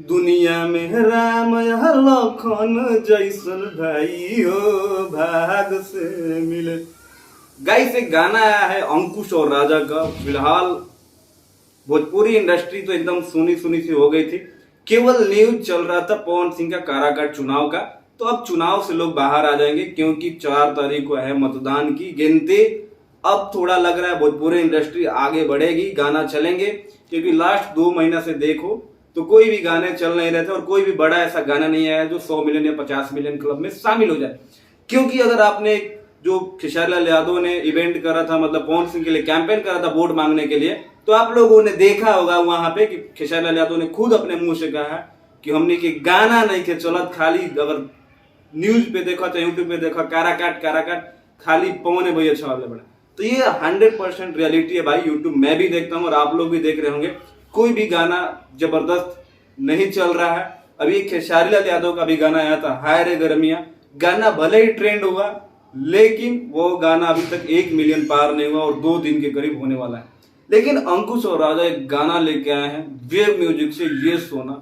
दुनिया में राम या लखन जैसन भाई हो भाग से मिले। गाइस एक गाना आया है अंकुश और राजा का। फिलहाल भोजपुरी इंडस्ट्री तो एकदम सुनी सुनी सी हो गई थी। केवल न्यूज चल रहा था पवन सिंह का काराकाट चुनाव का। तो अब चुनाव से लोग बाहर आ जाएंगे क्योंकि 4 तारीख को है मतदान की गिनती। अब थोड़ा लग रहा है भोजपुरी इंडस्ट्री आगे बढ़ेगी, गाना चलेंगे, क्योंकि लास्ट 2 महीना से देखो तो कोई भी गाने चल नहीं रहे थे और कोई भी बड़ा ऐसा गाना नहीं आया जो 100 मिलियन या 50 मिलियन क्लब में शामिल हो जाए। क्योंकि अगर आपने जो खेसारी लाल यादव ने इवेंट करा था, मतलब पवन सिंह के लिए कैंपेन करा था वोट मांगने के लिए, तो आप लोगों ने देखा होगा वहां पे कि खेसारी लाल यादव ने खुद अपने मुंह से कहा कि हमने की गाना नहीं के चलत, खाली अगर न्यूज पे देखा तो यूट्यूब पे देखा काराकाट काराकाट, खाली पवन भैया छावले बड़ा। तो ये 100% रियलिटी है भाई। यूट्यूब मैं भी देखता हूँ और आप लोग भी देख रहे होंगे। कोई भी गाना जबरदस्त नहीं चल रहा है। अभी खेसारी लाल यादव का भी गाना आया था हाय रे गर्मिया। गाना भले ही ट्रेंड हुआ लेकिन वो गाना अभी तक 1 मिलियन पार नहीं हुआ और 2 दिन के करीब होने वाला है। लेकिन अंकुश और राजा एक गाना लेके आए हैं वेव म्यूजिक से, ये सोना।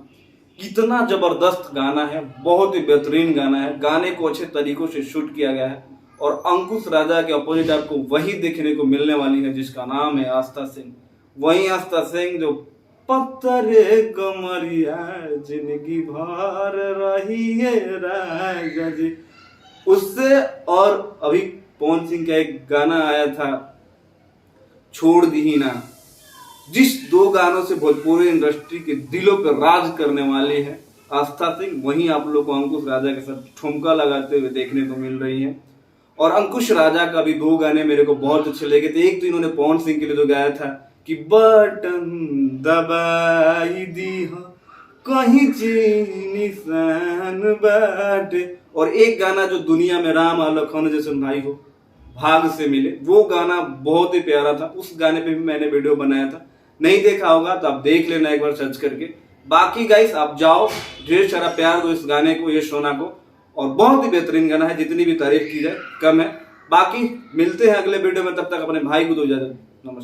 कितना जबरदस्त गाना है, बहुत ही बेहतरीन गाना है। गाने को अच्छे तरीकों से शूट किया गया है और अंकुश राजा के अपोजिट आपको वही देखने को मिलने वाली है जिसका नाम है आस्था सिंह। वही आस्था सिंह जो पत्थरे कमरिया जिंदगी भर रही है राजा जी, उससे। और अभी पवन सिंह का एक गाना आया था छोड़ दी ही ना। जिस 2 गानों से भोजपुरी इंडस्ट्री के दिलों पर राज करने वाली है आस्था सिंह, वहीं आप लोग को अंकुश राजा के साथ ठुमका लगाते हुए देखने को मिल रही है। और अंकुश राजा का भी 2 गाने मेरे को बहुत अच्छे लगे थे। एक तो इन्होंने पवन सिंह के लिए जो गाया था कि बटन दबाई दी हो कहीं निशान बाटे, और एक गाना जो दुनिया में राम लखन जैसे भाई हो भाग से मिले, वो गाना बहुत ही प्यारा था। उस गाने पे भी मैंने वीडियो बनाया था, नहीं देखा होगा तो आप देख लेना एक बार सर्च करके। बाकी गाइस आप जाओ, ढेर सारा प्यार दो इस गाने को, ये सोना को, और बहुत ही बेहतरीन गाना है, जितनी भी तारीफ की जाए कम है। बाकी मिलते हैं अगले वीडियो में, तब तक अपने भाई को दो इजाजत। नमस्कार।